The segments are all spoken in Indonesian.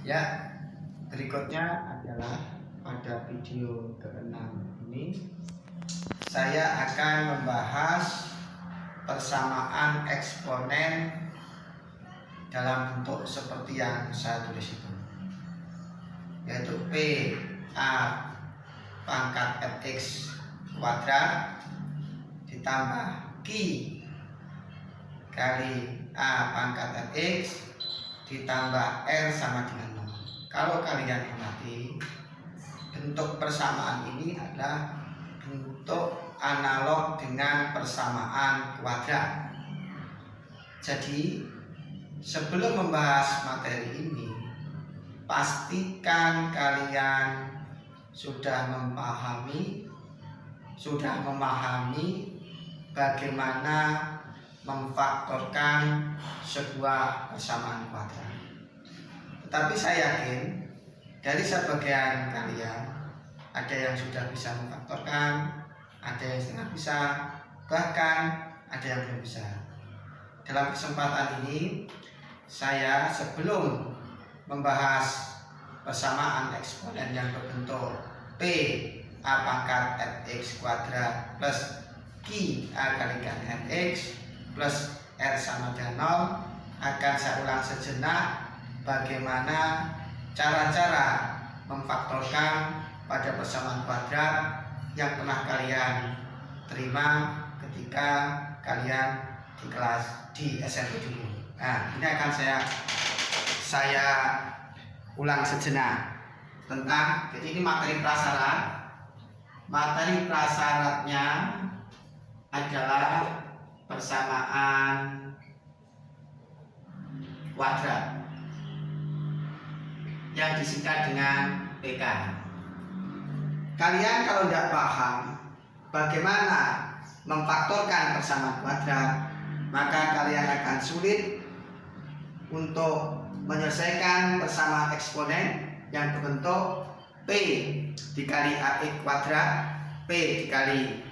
Ya, berikutnya adalah pada video ke-6 ini saya akan membahas persamaan eksponen dalam bentuk seperti yang saya tulis itu, yaitu P A pangkat fx kuadrat ditambah Q kali A pangkat fx ditambah R sama dengan 0. Kalau kalian amati, bentuk persamaan ini adalah bentuk analog dengan persamaan kuadrat. Jadi sebelum membahas materi ini, pastikan kalian sudah memahami bagaimana memfaktorkan sebuah persamaan kuadrat. Tetapi saya yakin dari sebagian kalian ada yang sudah bisa memfaktorkan, ada yang setengah bisa, bahkan ada yang belum bisa. Dalam kesempatan ini saya sebelum membahas persamaan eksponen yang berbentuk P A pangkat fx kuadrat plus Q A kalikan fx plus R sama dengan 0, akan saya ulang sejenak bagaimana cara-cara memfaktorkan pada persamaan kuadrat yang pernah kalian terima ketika kalian di kelas di SMP dulu. Nah, ini akan saya ulang sejenak tentang, jadi ini materi prasyarat. Materi prasyaratnya adalah persamaan kuadrat yang disingkat dengan PK. Kalian kalau tidak paham bagaimana memfaktorkan persamaan kuadrat, maka kalian akan sulit untuk menyelesaikan persamaan eksponen yang berbentuk P dikali AX kuadrat, P dikali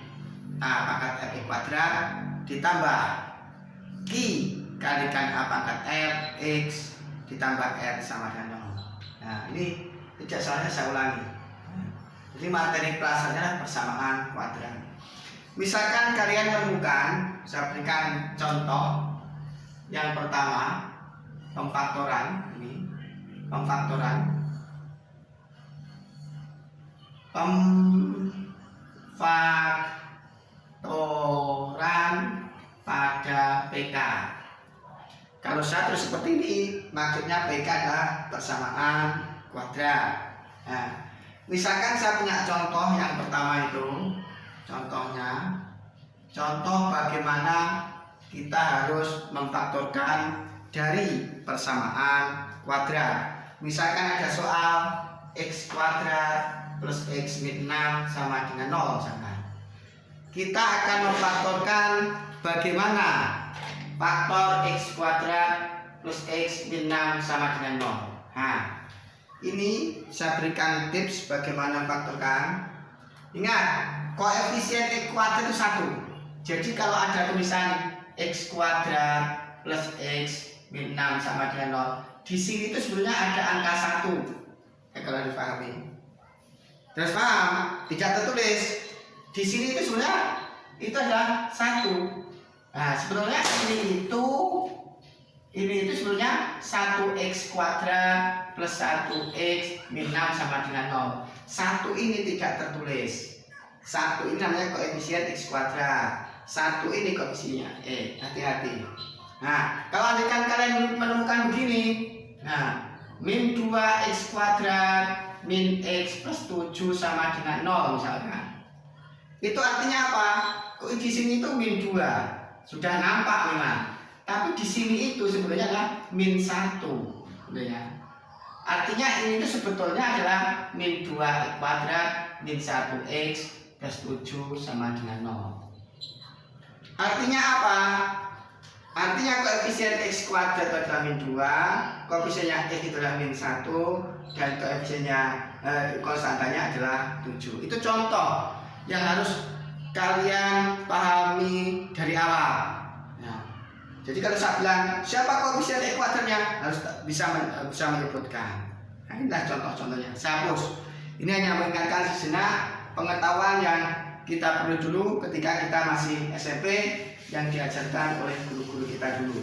A pangkat fx kuadrat ditambah Q kalikan A pangkat fx ditambah R sama dengan 0. Nah, ini tidak salahnya saya ulangi. Jadi materi pelajarannya persamaan kuadrat. Misalkan kalian menemukan, saya berikan contoh. Yang pertama, pemfaktoran pada PK. Kalau saya terus seperti ini, maksudnya PK adalah persamaan kuadrat. Nah, misalkan saya punya contoh yang pertama itu, contoh bagaimana kita harus memfaktorkan dari persamaan kuadrat. Misalkan ada soal x kuadrat plus x min 6 sama dengan 0 misalkan. Kita akan memfaktorkan bagaimana faktor x kuadrat plus x min 6 sama dengan 0. Nah, ini saya berikan tips bagaimana memfaktorkan. Ingat, koefisien x kuadrat itu 1. Jadi kalau ada tulisan x kuadrat plus x min 6 sama dengan 0, di sini itu sebenarnya ada angka 1. Kalau dipahami. Terus paham? Tidak tertulis. Di sini itu sebenarnya itu adalah 1. Nah, sebenarnya ini itu sebenarnya 1x kuadrat plus 1x min 6 sama dengan 0. 1 ini tidak tertulis. 1 ini namanya koefisien x kuadrat. 1 ini koefisiennya hati-hati. Nah, kalau andaikan kalian menemukan begini, nah, min 2x kuadrat min x plus 7 sama dengan 0 misalkan. Itu artinya apa? Kok di sini itu min 2. Sudah nampak memang. Tapi di sini itu sebenarnya adalah min 1. Ya. Artinya ini itu sebetulnya adalah min 2x kuadrat min 1x plus 7 sama dengan 0. Artinya apa? Artinya koefisien x kuadrat adalah min 2, koefisiennya x itu adalah min 1, dan koefisiennya konstantanya adalah 7. Itu contoh yang harus kalian pahami dari awal. Nah, Jadi kalau saya bilang siapa koefisien E kuadratnya, harus bisa menyebutkan. Nah, inilah contoh-contohnya. Saya hapus. Ini hanya mengingatkan sejenak pengetahuan yang kita perlu dulu ketika kita masih SMP yang diajarkan oleh guru-guru kita dulu.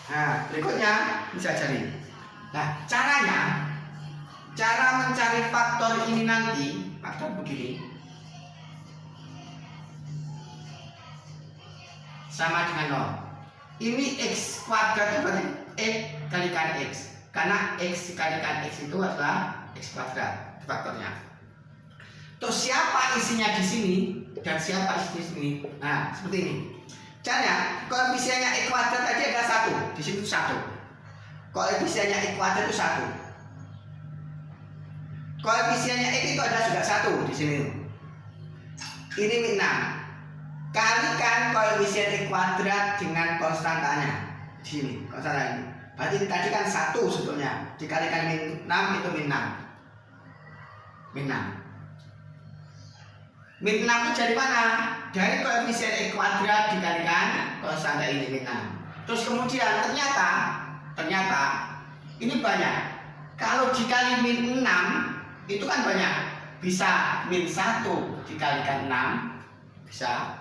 Nah, berikutnya bisa cari. Nah, cara mencari faktor ini nanti, faktor begini, sama dengan 0. Ini X kuadrat berarti X kalikan X. Karena X dikalikan X itu adalah X kuadrat faktornya. Terus siapa isinya di sini dan siapa isi di sini? Nah, seperti ini. Caranya, koefisiennya E kuadrat tadi ada 1, di situ 1. Koefisiennya E kuadrat itu 1. Koefisiennya X itu ada juga 1 di sini. Ini min 6. Kalikan koefisien E kuadrat dengan konstantanya. Di sini, konstanta ini. Berarti ini tadi kan 1 sebetulnya. Dikalikan min 6 itu min 6. Min 6. Min 6 itu dari mana? Dari koefisien E kuadrat dikalikan konstanta ini min 6. Terus kemudian ternyata ini banyak. Kalau dikali min 6 itu kan banyak. Bisa min 1 dikalikan 6. Bisa.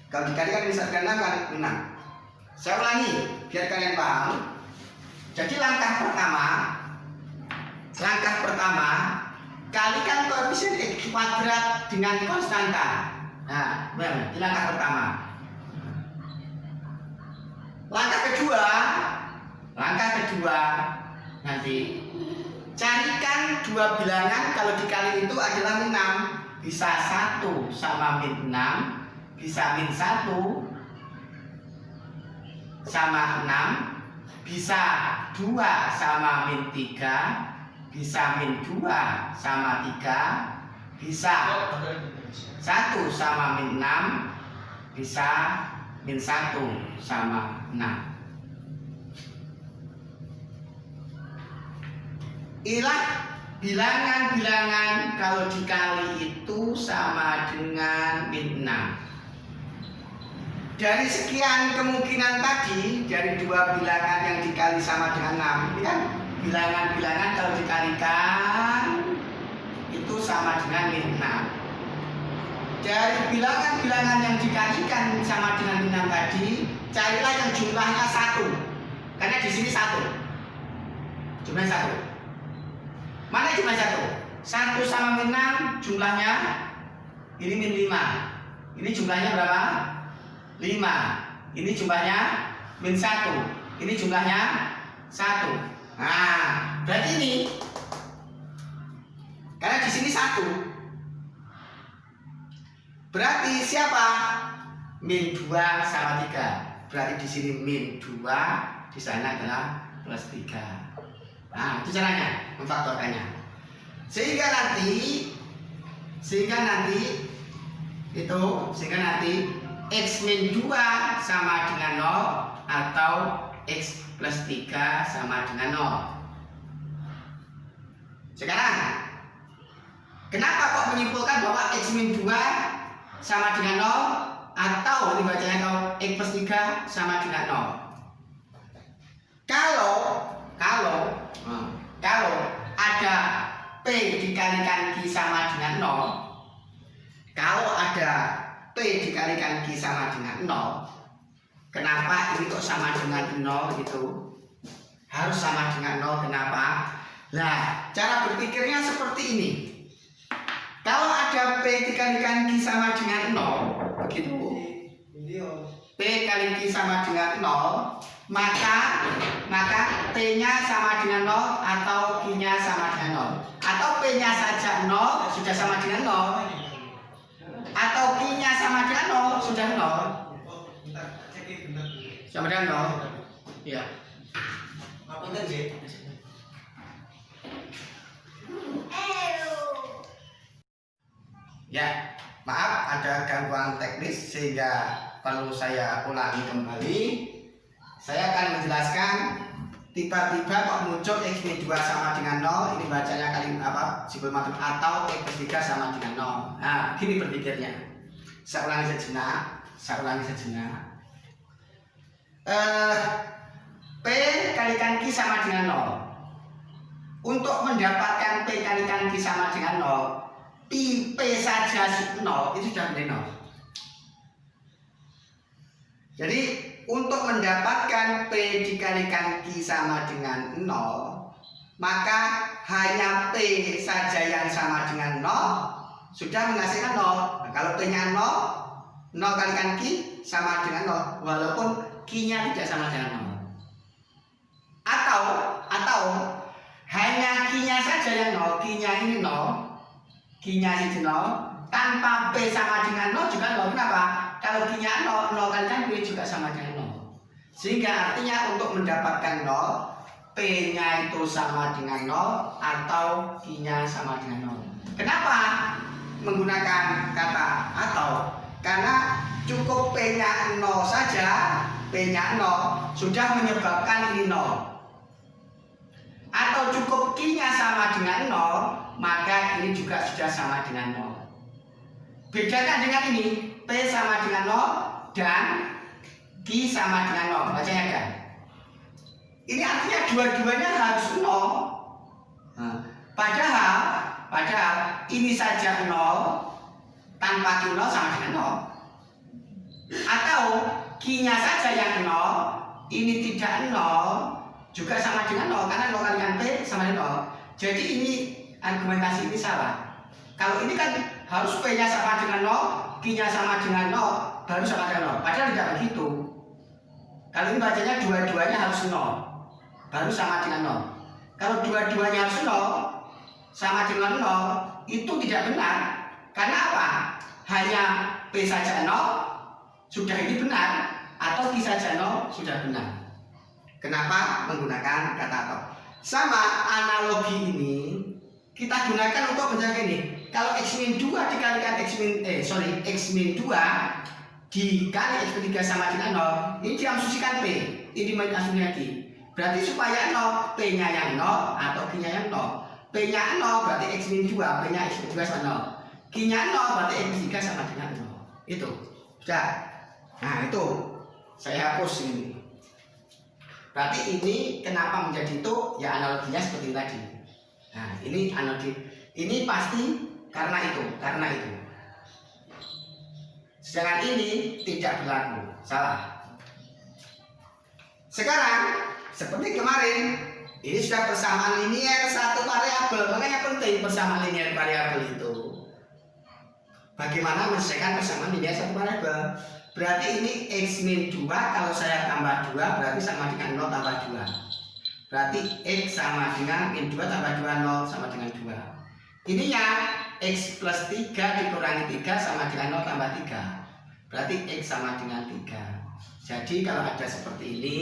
Kalau dikalikan min 1 dikalikan 6 kan min 6. Saya ulangi biar kalian paham. Jadi langkah pertama kalikan koefisien X kuadrat dengan konstanta. Nah, benar, ini langkah pertama. Langkah kedua nanti carikan dua bilangan kalau dikali itu adalah min 6. Bisa 1 sama min 6, bisa min 1 sama 6, bisa 2 sama min 3, bisa min 2 sama 3, bisa 1 sama min 6, bisa min 1 sama 6. Inilah bilangan-bilangan kalau dikali itu sama dengan min 6. Dari sekian kemungkinan tadi, dari dua bilangan yang dikali sama dengan 6, ini kan bilangan-bilangan kalau dikalikan itu sama dengan min 6. Dari bilangan-bilangan yang dikalikan sama dengan min 6 tadi, carilah yang jumlahnya 1. Karena di sini 1. Jumlahnya 1. Mana jumlah 1? 1 sama min 6 jumlahnya ini min 5. Ini jumlahnya berapa? 5. Ini jumlahnya min 1. Ini jumlahnya 1. Nah, berarti ini karena di sini 1. Berarti siapa? Min 2 sama 3. Berarti di sini min 2, di sana adalah plus 3. Nah, itu caranya memfaktorkannya. Sehingga nanti X min 2 sama dengan 0 atau X plus 3 sama dengan 0. Sekarang kenapa kok menyimpulkan bahwa X min 2 sama dengan 0 atau ini bacanya kalau X plus 3 sama dengan 0? Kalau ada P dikalikan Q sama dengan 0, kalau ada P dikalikan Q sama dengan 0, kenapa ini kok sama dengan 0 itu? Harus sama dengan 0, kenapa? Nah, cara berpikirnya seperti ini. Kalau ada P dikalikan Q sama dengan 0, begitu. P kali Q sama dengan 0, maka P-nya sama dengan 0 atau Q-nya sama dengan 0. Atau P-nya saja 0 sudah sama dengan 0. Atau Q-nya sama dengan 0 sudah 0. Sama dengan 0. Iya. Apa tadi? Ya, maaf ada gangguan teknis sehingga perlu saya ulangi kembali. Saya akan menjelaskan tiba-tiba kok muncul X min 2 sama dengan 0. Ini bacanya kali apa? Simbol matem atau X plus 3 sama dengan 0. Nah, gini berpikirnya. Saya ulangi sejenak. eh, P kalikan Q sama dengan 0. Untuk mendapatkan P kalikan Q sama dengan 0, P saja 0 itu sudah menjadi 0. Jadi untuk mendapatkan P dikalikan Q sama dengan 0, maka hanya P saja yang sama dengan 0 sudah menghasilkan 0. Nah, kalau P-nya 0, 0 kalikan Q sama dengan 0, walaupun Q-nya tidak sama dengan 0. Atau hanya Q-nya saja yang 0, Q-nya ini 0, Q-nya sih 0, tanpa P sama dengan 0 juga 0. Kenapa? Kalau Q-nya 0, 0 kalikan P juga sama dengan 0. Sehingga artinya untuk mendapatkan 0, P-nya itu sama dengan 0 atau Q-nya sama dengan 0. Kenapa menggunakan kata atau? Karena cukup P-nya 0 saja, P-nya 0 sudah menyebabkan ini 0. Atau cukup Q-nya sama dengan 0, maka ini juga sudah sama dengan 0. Bedakan dengan ini, P sama dengan 0 dan Q sama dengan 0. Bacanya kan? Ini artinya dua-duanya harus 0. Nah, padahal ini saja 0, tanpa Q 0 sama dengan 0. Atau Q-nya saja yang 0, ini tidak 0, juga sama dengan 0, karena 0 kalikan P sama dengan 0. Jadi ini argumentasi ini salah. Kalau ini kan harus P-nya sama dengan 0, Q-nya sama dengan 0, baru sama dengan 0. Padahal tidak begitu. Kalau ini bacanya dua-duanya harus 0, baru sama dengan 0. Kalau dua-duanya harus 0, sama dengan 0, itu tidak benar. Karena apa? Hanya P saja 0, sudah ini benar, atau Q saja 0, sudah benar. Kenapa menggunakan kata atau? Sama analogi ini kita gunakan untuk menjaga ini. Kalau X-2 dikalikan X-2 dikali X3 sama dengan 0, ini diasumsikan P, ini diasumsikan Q. Berarti supaya 0, P-nya yang 0 atau Q-nya yang 0. P-nya 0 berarti X-2, P-nya X2 sama 0. Q-nya 0 berarti X3 sama dengan 0. Itu. Sudah. Nah, itu saya hapus ini. Berarti ini kenapa menjadi itu? Ya analoginya seperti tadi. Nah, ini analogi. Ini pasti karena itu. Sedangkan ini tidak berlaku. Salah. Sekarang seperti kemarin, ini sudah persamaan linier satu variabel. Makanya penting persamaan linier variabel itu. Bagaimana menyelesaikan persamaan linier satu variabel? Berarti ini X-2 kalau saya tambah 2 berarti sama dengan 0 tambah 2. Berarti X sama dengan min 2 tambah 2, 0 sama dengan 2. Ininya X plus 3 dikurangi 3 sama dengan 0 tambah 3. Berarti X sama dengan 3. Jadi kalau ada seperti ini,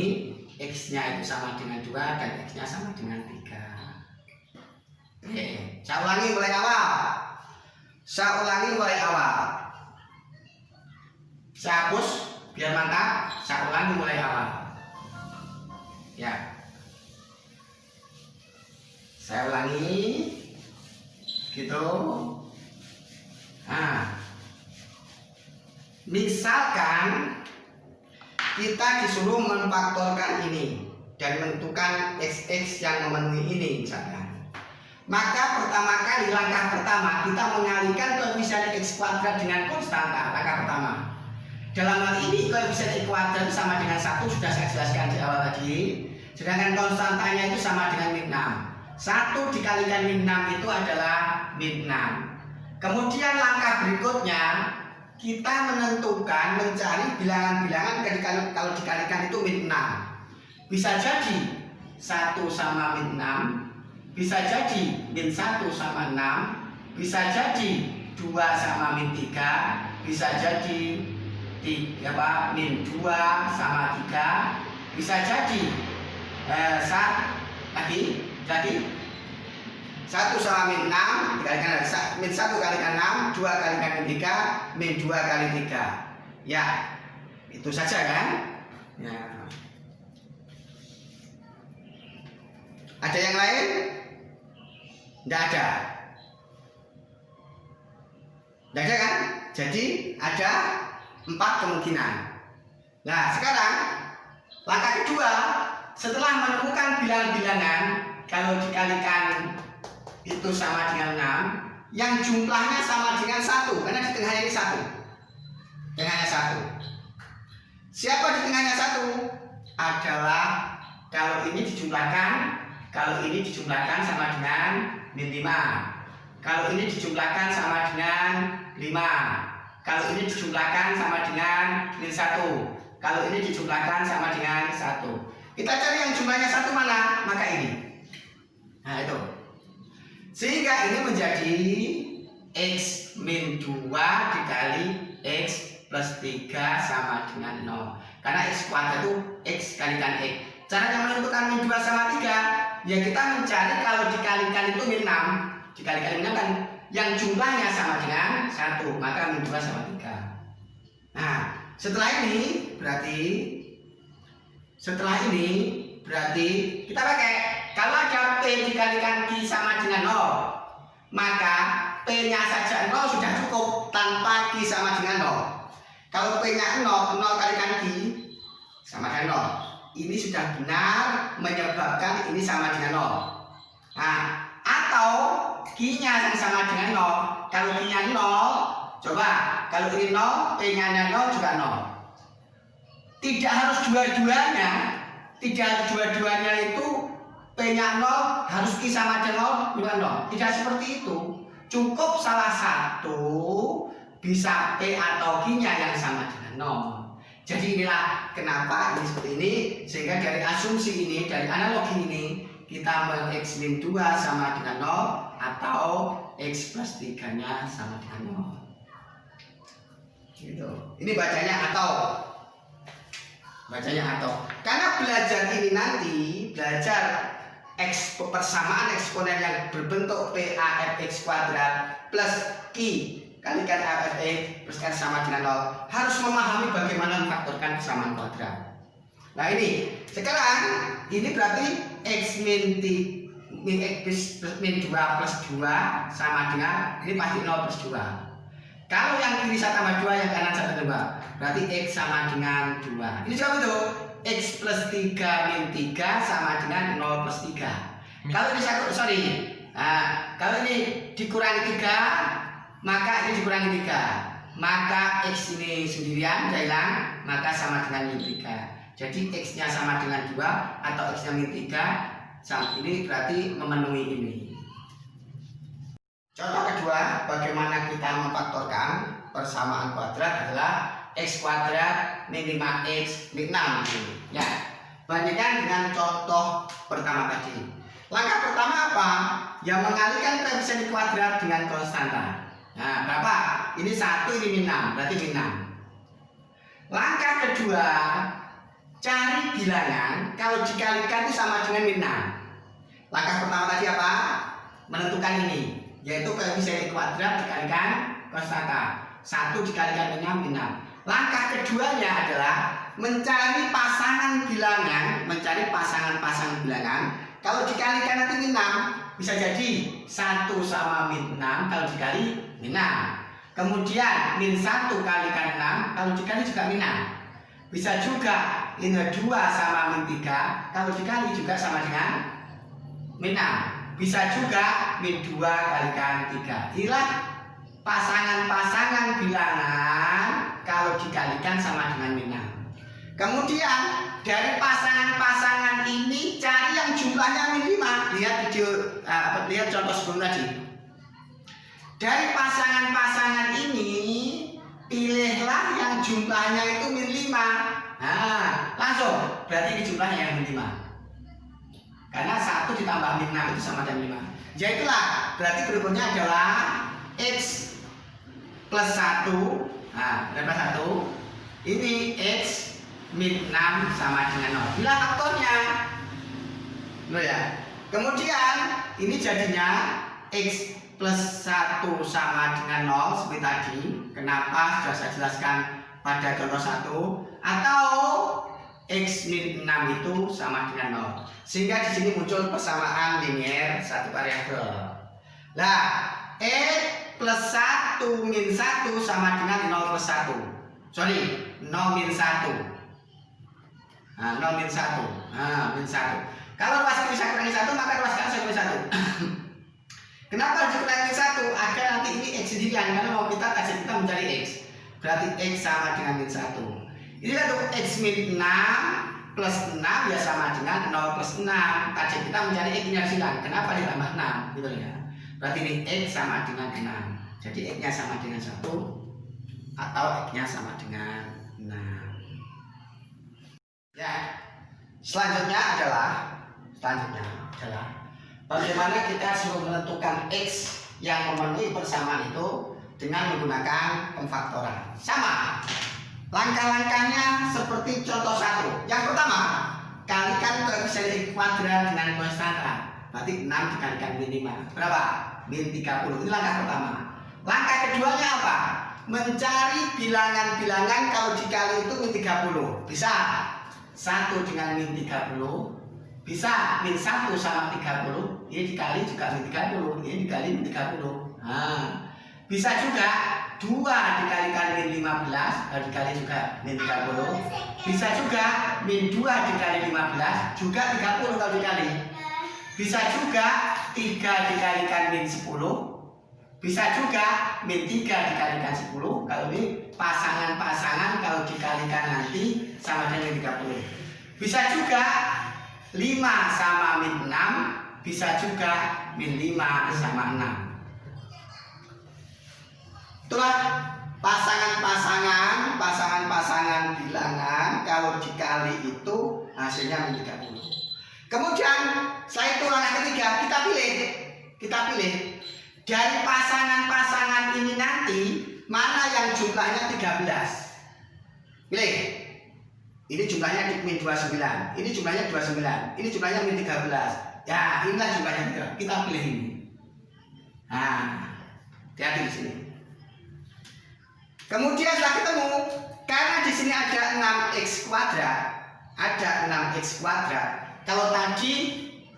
X-nya itu sama dengan 2 dan X-nya sama dengan 3. Oke, saya ulangi mulai awal. Saya hapus biar mantap. Saya ulangi mulai awal. Ya. Saya ulangi. Gitu. Nah. Misalkan kita disuruh memfaktorkan ini dan menentukan XX yang memenuhi ini misalkan. Maka langkah pertama kita mengalihkan koefisien X kuadrat dengan konstanta. Langkah pertama. Dalam hal ini koefisien X kuadrat sama dengan 1 sudah saya jelaskan di awal tadi. Sedangkan konstantanya itu sama dengan min 6. 1 dikalikan min 6 itu adalah min 6. Kemudian langkah berikutnya kita mencari bilangan-bilangan kalau dikalikan itu min 6. Bisa jadi 1 sama min 6, bisa jadi min 1 sama 6, bisa jadi 2 sama min 3, bisa jadi min 2 sama 3, bisa jadi 1 sama min 6 dikalikan min 1 kalikan 6, 2 kalikan min 3, min 2 kali 3. Ya, itu saja kan? Ya. Ada yang lain? Tidak ada. Tidak ada kan? Jadi ada 4 kemungkinan. Nah, sekarang Langkah kedua, setelah menemukan bilangan-bilangan kalau dikalikan itu sama dengan 6, yang jumlahnya sama dengan 1, karena di tengahnya ini 1. Tengahnya 1. Siapa di tengahnya 1? Adalah kalau ini dijumlahkan sama dengan min 5. Kalau ini dijumlahkan sama dengan 5. Kalau ini dijumlahkan sama dengan min 1. Kalau ini dijumlahkan sama dengan 1. Kita cari yang jumlahnya 1 mana? Maka ini. Nah itu. Sehingga ini menjadi X min 2 dikali X plus 3 sama dengan 0. Karena X kuadrat itu X kalikan X. Caranya menentukan min 2 sama 3, ya kita mencari kalau dikalikan itu min 6. Dikalikan min 6 kan yang jumlahnya sama dengan 1, maka min 2 sama 3. Nah, setelah ini berarti kita pakai kalau ada P dikalikan Q sama dengan 0, maka P-nya saja 0 sudah cukup tanpa Q sama dengan 0. Kalau P-nya 0 kalikan Q sama dengan 0. Ini sudah benar menyebabkan ini sama dengan 0. Nah, atau Q-nya yang sama dengan 0. Kalau Q-nya 0, coba kalau ini 0, P-nya 0 juga 0. Tidak harus dua-duanya. Itu P-nya 0 harus Q sama dengan 0 juga 0. Tidak seperti itu. Cukup salah satu bisa P atau Q-nya yang sama dengan 0. Jadi inilah kenapa ini seperti ini, sehingga dari asumsi ini, dari analogi ini, kita X min 2 sama dengan 0 atau X plus 3-nya sama dengan 0. Gitu. Ini bacanya atau. Karena belajar ini nanti, belajar persamaan eksponen yang berbentuk PAFX kuadrat plus Q kalikan AFX plus N sama dengan 0, harus memahami bagaimana memfaktorkan persamaan kuadrat. Nah ini, sekarang ini berarti X min 2 plus 2 sama dengan, ini pasti 0 plus 2. Kalau yang kiri 1 tambah 2, yang kanan 1 tambah 2, berarti X sama dengan 2. Ini jawab itu, X plus 3 min 3 sama dengan 0 plus 3. Kalau ini kalau ini dikurangi 3, maka ini dikurangi 3, maka X ini sendirian udah hilang, maka sama dengan min 3. Jadi X nya sama dengan 2 atau X nya min 3, saat ini berarti memenuhi ini. Contoh kedua, bagaimana kita memfaktorkan persamaan kuadrat adalah X kuadrat min 5X min 6. Ya, bandingkan dengan contoh pertama tadi. Langkah pertama apa? Yang mengalihkan koefisien kuadrat dengan konstanta. Nah, berapa? Ini 1, ini min 6, berarti min 6. Langkah kedua, cari bilangan kalau dikalikan itu sama dengan min 6. Langkah pertama tadi apa? Menentukan ini, yaitu koefisien kuadrat dikalikan konstanta. 1 dikalikan min 6, min 6. Langkah keduanya adalah mencari pasangan bilangan, Kalau dikalikan nanti min 6, bisa jadi 1 sama min 6 kalau dikali min 6. Kemudian min 1 kalikan 6 kalau dikali juga min 6. Bisa juga min 2 sama min 3 kalau dikali juga sama dengan min 6. Bisa juga min 2 kalikan 3. Inilah pasangan-pasangan bilangan kalau dikalikan sama dengan min 6. Kemudian dari pasangan-pasangan ini cari yang jumlahnya min 5. Lihat contoh sebelum tadi. Dari pasangan-pasangan ini pilihlah yang jumlahnya itu min 5. Nah, langsung berarti ini jumlahnya yang min 5. Karena 1 ditambah min 6 itu sama dengan 5. Yaitulah berarti berikutnya adalah X plus 1. Nah, berapa 1? Ini X min 6 sama dengan 0. Bila faktornya. Ya. Kemudian ini jadinya X plus 1 sama dengan 0 seperti tadi. Kenapa? Sudah saya jelaskan pada contoh 1. Atau X min 6 itu sama dengan 0. Sehingga di sini muncul persamaan linier satu variabel. Nah, X plus 1 min 1 sama dengan 0 plus 1. 0 min 1. Nah, 0 min 1. Nah, min 1. Kalau ruas bisa kurangi 1, maka ruas kanan saya kurangi 1. Kenapa harus dikurangi 1? Agar nanti ini X sendirian, karena mau kita mencari X. Berarti X sama dengan min 1. Ini kan X min 6 plus 6 ya sama dengan 0 plus 6. Tadi kita mencari X nya silang. Kenapa ditambah 6? Gitu ya. Berarti ini X sama dengan 6. Jadi X nya sama dengan 1 atau X nya sama dengan 6. Ya, selanjutnya adalah bagaimana kita suruh menentukan X yang memenuhi persamaan itu dengan menggunakan pemfaktoran. Sama, langkah-langkahnya seperti contoh 1. Yang pertama, kalikan koefisien X kuadrat dengan konstanta. Berarti 6 dikalikan min 5. Berapa? Min 30. Ini langkah pertama. Langkah keduanya apa? Mencari bilangan-bilangan kalau dikali itu min 30. Bisa 1 dengan min 30. Bisa min 1 sama 30. Ini dikali juga min 30. Ini dikali min 30. Nah, bisa juga 2 dikalikan min 15. Kalau dikali juga min 30. Bisa juga min 2 dikali 15. Juga 30 kalau dikali. Bisa juga 3 dikalikan min 10. Bisa juga min 3 dikalikan 10. Kalau ini pasangan-pasangan kalau dikalikan nanti sama dengan min 30. Bisa juga 5 sama min 6. Bisa juga min 5 sama 6. Itulah pasangan-pasangan bilangan kalau dikali itu hasilnya min 30. Kemudian setelah itu langkah ketiga, kita pilih dari pasangan-pasangan ini nanti mana yang jumlahnya 13. Pilih. Ini jumlahnya min 29, ini jumlahnya 29, ini jumlahnya min 13. Ya, inilah jumlahnya 13. Kita pilih ini. Nah, hati-hati di sini. Kemudian setelah ketemu, karena di sini ada 6x kuadrat, Kalau tadi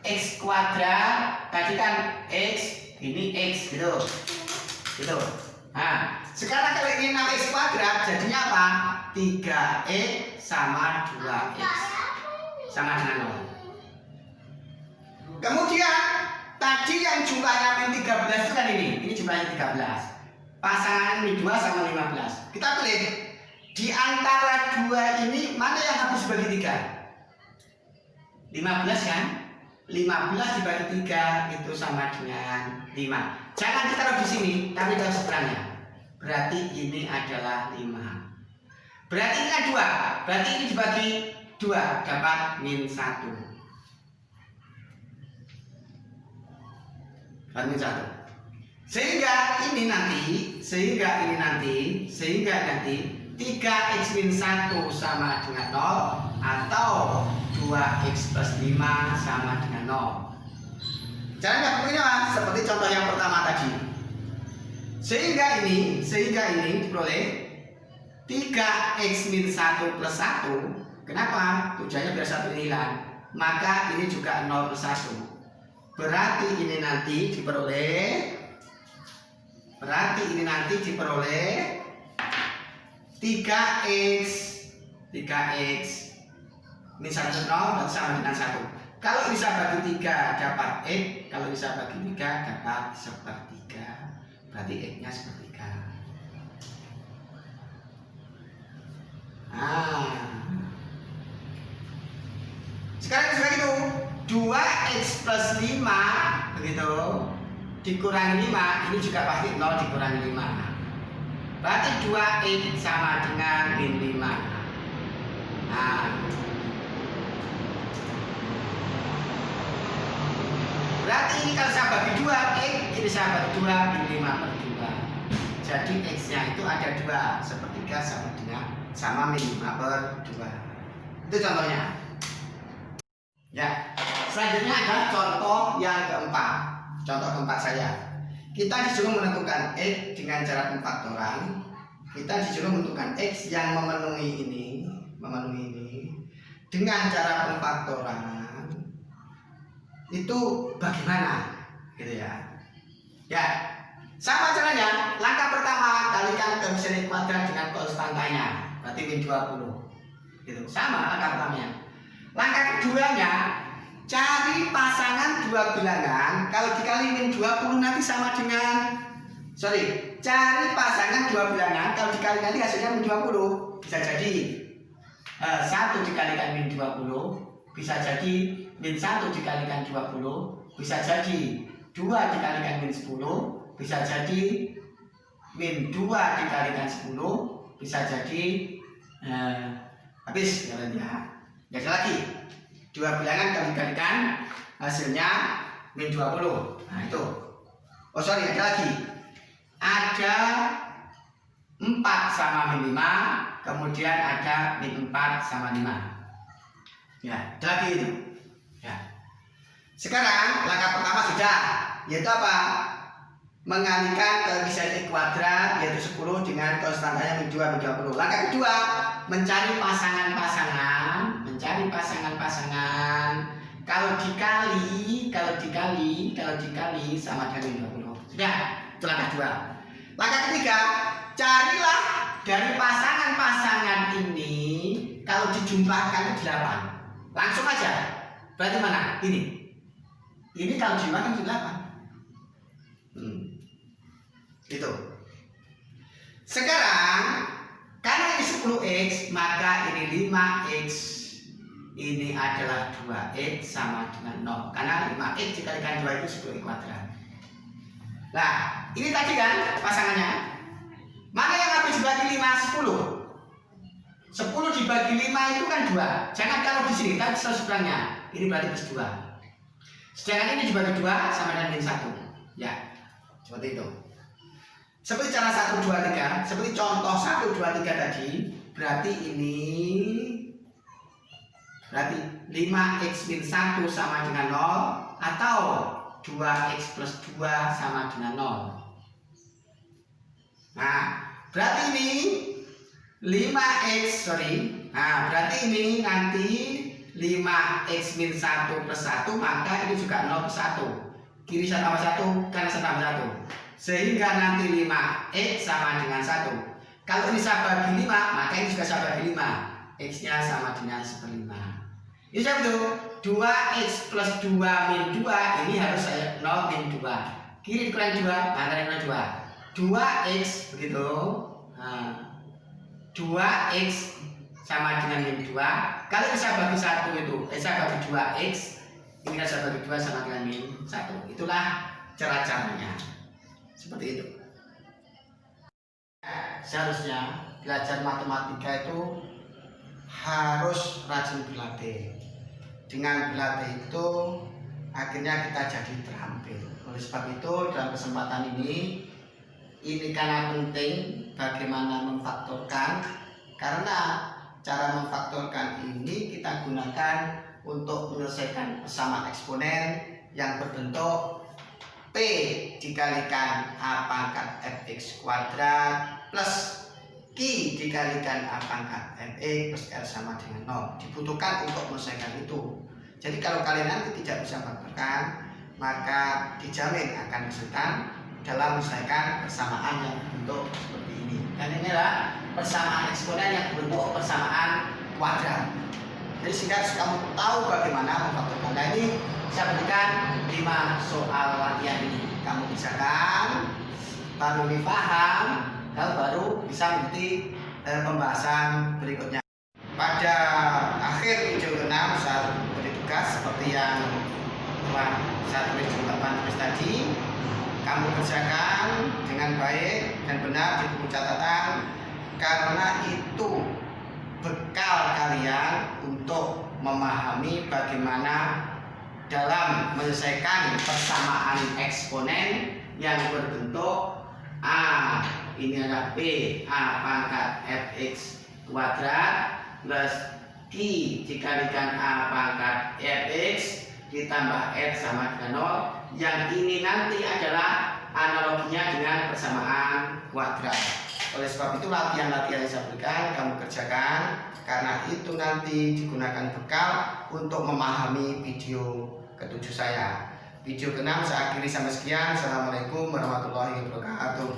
x kuadrat, tadi kan x, ini x gitu. Nah, sekarang kalau ini 6x kuadrat, jadinya apa? 3x sama 2x sama dengan 0. Kemudian tadi yang jumlahnya min 13 itu kan ini jumlahnya 13. Pasangan min 2 sama 15. Kita pilih di antara dua ini mana yang harus dibagi 3? 15 kan? 15 dibagi 3 itu sama dengan 5. Jangan ditaruh di sini, tapi taruh seberangnya. Berarti ini adalah 5. Berarti ini kan 2. Berarti ini dibagi 2 dapat min 1. Min 1. Sehingga nanti 3x min 1 sama dengan 0 atau 2x plus 5 sama dengan 0. Caranya begini Mas, seperti contoh yang pertama tadi. Sehingga ini diperoleh 3x min 1 plus 1. Kenapa? Tujuannya biar 1 ini hilang. Maka ini juga 0 plus 1. Berarti ini nanti diperoleh 3x min 1 0 sama dengan 1. Kalau bisa bagi 3 dapat x, kalau bisa bagi 3 dapat sepertiga. Berarti x-nya sepertiga. Nah, sekarang itu 2x plus 5 begitu dikurangi 5, ini juga pasti 0 dikurangi 5. Berarti 2x sama dengan min 5. Nah, berarti ini kalau saya bagi 2 x, ini saya bagi 2 min 5 per 2. Jadi x nya itu ada 2, sepertiga sama min 5 per 2. Itu contohnya. Ya, selanjutnya adalah contoh yang keempat. Contoh keempat saya. Kita disuruh menentukan x dengan cara pemfaktoran. Kita disuruh menentukan x yang memenuhi ini dengan cara pemfaktoran. Itu bagaimana? Gitu ya. Ya, sama caranya. Langkah pertama, kalikan koefisien kuadrat dengan konstantanya. Berarti min 20. Gitu. Sama langkah pertamanya. Langkah keduanya, cari pasangan dua bilangan. Kalau dikali min 20 nanti sama dengan cari pasangan dua bilangan. Kalau dikali nanti hasilnya min 20. Bisa jadi 1 dikalikan min 20, bisa jadi min 1 dikalikan 20, bisa jadi 2 dikalikan min 10, bisa jadi min 2 dikalikan 10, bisa jadi habis ya. Jadi lagi dua bilangan kalau dikalikan hasilnya min 20. Nah itu. Ada lagi. Ada 4 sama min 5, kemudian ada min 4 sama 5. Ya, ada lagi itu. Ya. Sekarang langkah pertama sudah, yaitu apa? Mengalihkan koefisien kuadrat yaitu 10 dengan konstantanya min 2 min 20. Langkah kedua, mencari pasangan-pasangan. Kalau dikali sama dengan min 20. Sudah, itu langkah kedua. Langkah ketiga, carilah dari pasangan-pasangan ini kalau dijumlahkan 8. Langsung aja. Berarti mana? Ini kalau dijumlahkan 8. Itu. Sekarang karena ini 10x, maka ini 5x. Ini adalah 2x sama dengan 0. Karena 5x dikalikan 2 itu 10x kuadrat. Nah, ini tadi kan pasangannya. Mana yang habis dibagi 5? 10. 10 dibagi 5 itu kan 2. Jangan kalau di sini, tapi seberangnya. Ini berarti plus 2. Sedangkan ini dibagi 2 sama dengan min 1. Ya, seperti itu. Seperti cara 1, 2, 3. Seperti contoh 1, 2, 3 tadi. Berarti ini 5x min 1 sama dengan 0. Atau 2x plus 2 sama dengan 0. Nah, berarti ini 5x, Nah, berarti ini nanti 5x min 1 plus 1, maka ini juga 0 plus 1. Kiri 1 tambah 1, kanan 1 tambah 1. Sehingga nanti 5x sama dengan 1. Kalau ini saya bagi 5, maka ini juga saya bagi 5. X-nya sama dengan 1/5. Ini saya betul. 2x plus 2 min 2, ini harus saya 0 min 2. Kiri dikurangi 2, maka ini 2. 2x begitu. Nah, 2x sama dengan min 2. Kalau saya bagi 1 itu, saya bagi 2x, ini kan saya bagi 2 sama dengan min 1. Itulah cara-caranya. Seperti itu. Seharusnya belajar matematika itu harus rajin berlatih. Dengan berlatih itu akhirnya kita jadi terampil. Oleh sebab itu dalam kesempatan ini karena penting bagaimana memfaktorkan, karena cara memfaktorkan ini kita gunakan untuk menyelesaikan persamaan eksponen yang berbentuk P dikalikan A pangkat fx kuadrat plus Q dikalikan A pangkat Mx plus R sama dengan 0. Dibutuhkan untuk menyelesaikan itu. Jadi kalau kalian nanti tidak bisa faktorkan, maka dijamin akan kesulitan dalam menyelesaikan persamaan yang berbentuk seperti ini. Dan inilah persamaan eksponen yang berbentuk persamaan kuadrat. Jadi sehingga kamu tahu bagaimana memfaktorkan. Nah, ini saya berikan 5 soal latihan ini. Kamu kerjakan, baru dipaham, kamu baru bisa mengikuti pembahasan berikutnya. Pada akhir video ke-6 saya beri tugas seperti yang telah saya tulis di papan tulis tadi. Kamu kerjakan dengan baik dan benar di buku catatan, karena itu bekal kalian untuk memahami bagaimana dalam menyelesaikan persamaan eksponen yang berbentuk A, ini adalah P, A pangkat fx kuadrat plus Q dikalikan A pangkat fx ditambah R sama dengan 0. Yang ini nanti adalah analoginya dengan persamaan kuadrat. Oleh sebab itu latihan-latihan yang saya berikan kamu kerjakan, karena itu nanti digunakan bekal untuk memahami video ke-7 saya. Video ke-6 saya akhiri sampai sekian. Assalamualaikum warahmatullahi wabarakatuh.